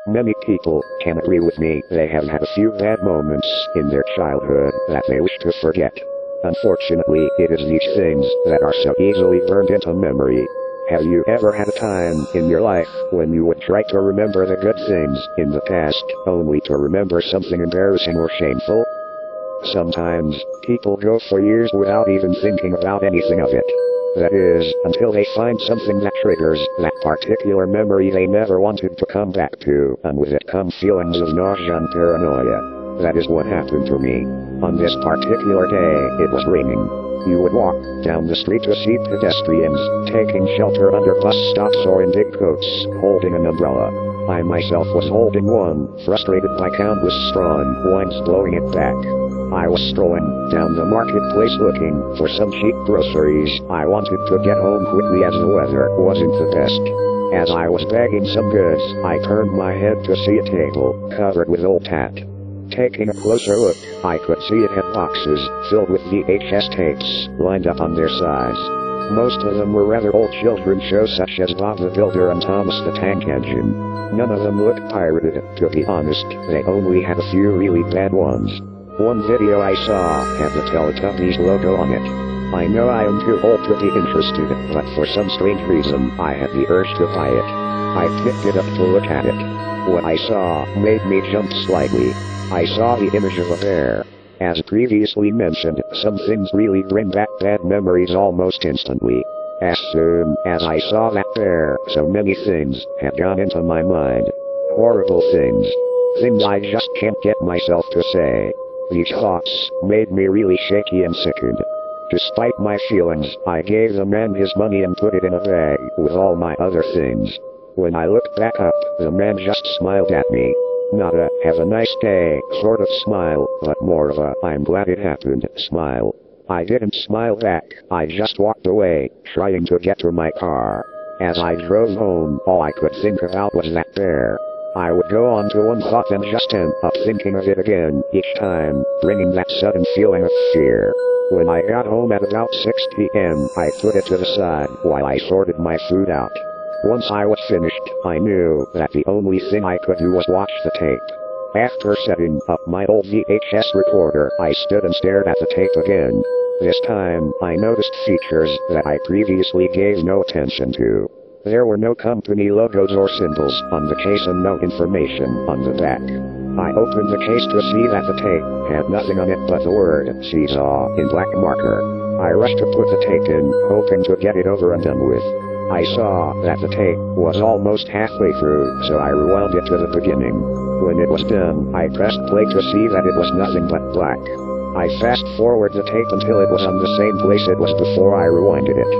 Many people can agree with me they have had a few bad moments in their childhood that they wish to forget. Unfortunately, it is these things that are so easily burned into memory. Have you ever had a time in your life when you would try to remember the good things in the past, only to remember something embarrassing or shameful? Sometimes, people go for years without even thinking about anything of it. That is, until they find something that triggers that particular memory they never wanted to come back to, and with it come feelings of nausea and paranoia. That is what happened to me. On this particular day, it was raining. You would walk down the street to see pedestrians taking shelter under bus stops or in big coats, holding an umbrella. I myself was holding one, frustrated by countless strong winds blowing it back. I was strolling down the marketplace looking for some cheap groceries. I wanted to get home quickly as the weather wasn't the best. As I was bagging some goods, I turned my head to see a table covered with old tat. Taking a closer look, I could see it had boxes filled with VHS tapes lined up on their sides. Most of them were rather old children's shows such as Bob the Builder and Thomas the Tank Engine. None of them looked pirated, to be honest. They only had a few really bad ones. One video I saw had the Teletubbies logo on it. I know I am too old to be interested, but for some strange reason, I had the urge to buy it. I picked it up to look at it. What I saw made me jump slightly. I saw the image of a bear. As previously mentioned, some things really bring back bad memories almost instantly. As soon as I saw that bear, so many things had gone into my mind. Horrible things. Things I just can't get myself to say. These thoughts made me really shaky and sickened. Despite my feelings, I gave the man his money and put it in a bag with all my other things. When I looked back up, the man just smiled at me. Not a "have a nice day" sort of smile, but more of a "I'm glad it happened" smile. I didn't smile back, I just walked away, trying to get to my car. As I drove home, all I could think about was that bear. I would go on to one thought and just end up thinking of it again, each time, bringing that sudden feeling of fear. When I got home at about 6 p.m., I put it to the side while I sorted my food out. Once I was finished, I knew that the only thing I could do was watch the tape. After setting up my old VHS recorder, I stood and stared at the tape again. This time, I noticed features that I previously gave no attention to. There were no company logos or symbols on the case and no information on the back. I opened the case to see that the tape had nothing on it but the word Seesaw in black marker. I rushed to put the tape in, hoping to get it over and done with. I saw that the tape was almost halfway through, so I rewound it to the beginning. When it was done, I pressed play to see that it was nothing but black. I fast-forwarded the tape until it was on the same place it was before I rewinded it.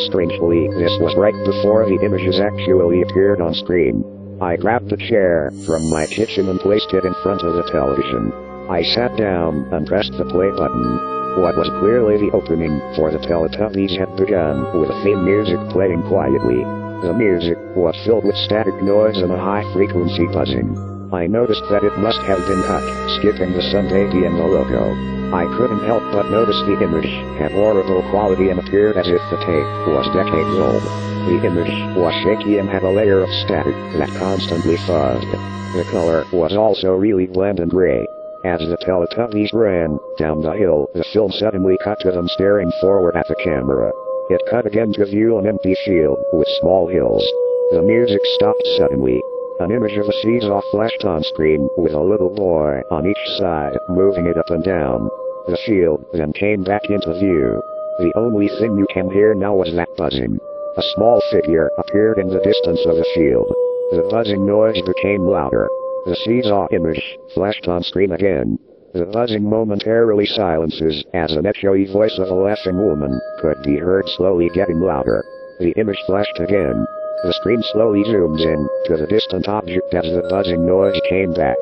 Strangely, this was right before the images actually appeared on screen. I grabbed a chair from my kitchen and placed it in front of the television. I sat down and pressed the play button. What was clearly the opening for the Teletubbies had begun, with the theme music playing quietly. The music was filled with static noise and a high-frequency buzzing. I noticed that it must have been cut, skipping the sun baby and the logo. I couldn't help but notice the image had horrible quality and appeared as if the tape was decades old. The image was shaky and had a layer of static that constantly fuzzed. The color was also really bland and gray. As the Teletubbies ran down the hill, the film suddenly cut to them staring forward at the camera. It cut again to view an empty field with small hills. The music stopped suddenly. An image of a seesaw flashed on screen, with a little boy on each side, moving it up and down. The field then came back into view. The only thing you can hear now was that buzzing. A small figure appeared in the distance of the field. The buzzing noise became louder. The seesaw image flashed on screen again. The buzzing momentarily silences as an echoey voice of a laughing woman could be heard slowly getting louder. The image flashed again. The screen slowly zooms in to the distant object as the buzzing noise came back.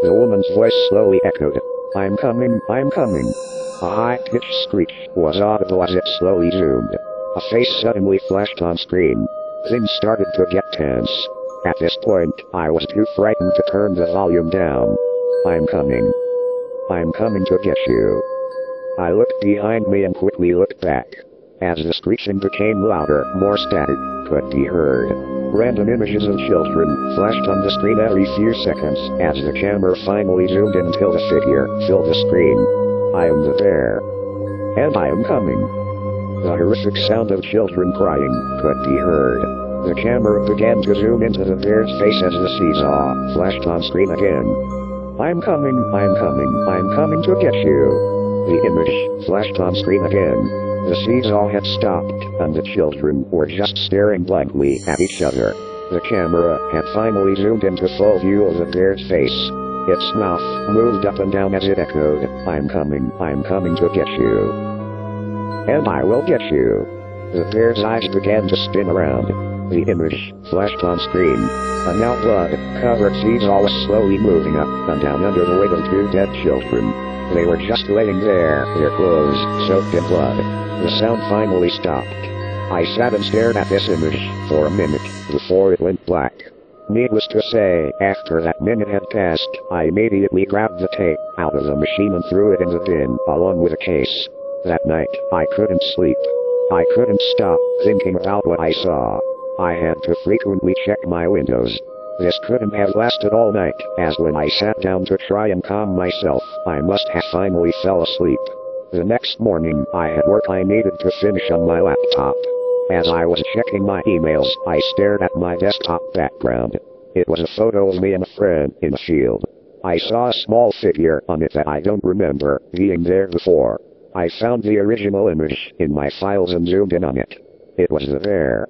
The woman's voice slowly echoed, "I'm coming, I'm coming." A high-pitched screech was audible as it slowly zoomed. A face suddenly flashed on screen. Things started to get tense. At this point, I was too frightened to turn the volume down. "I'm coming. I'm coming to get you." I looked behind me and quickly looked back. As the screeching became louder, more static could be heard. random images of children flashed on the screen every few seconds as the camera finally zoomed in until the figure filled the screen. I am the bear. And I am coming. The horrific sound of children crying could be heard. The camera began to zoom into the bear's face as the seesaw flashed on screen again. I'm coming, I'm coming, I'm coming to get you. The image flashed on screen again. The seesaw had stopped, and the children were just staring blankly at each other. The camera had finally zoomed into full view of the bear's face. Its mouth moved up and down as it echoed, I'm coming to get you. And I will get you. The bear's eyes began to spin around. The image flashed on screen. A now blood-covered seesaw was slowly moving up and down under the weight of two dead children. They were just laying there, their clothes soaked in blood. The sound finally stopped. I sat and stared at this image for a minute before it went black. Needless to say, after that minute had passed, I immediately grabbed the tape out of the machine and threw it in the bin, along with a case. That night, I couldn't sleep. I couldn't stop thinking about what I saw. I had to frequently check my windows. This couldn't have lasted all night, as when I sat down to try and calm myself, I must have finally fell asleep. The next morning, I had work I needed to finish on my laptop. As I was checking my emails, I stared at my desktop background. It was a photo of me and a friend in a field. I saw a small figure on it that I don't remember being there before. I found the original image in my files and zoomed in on it. It was the bear.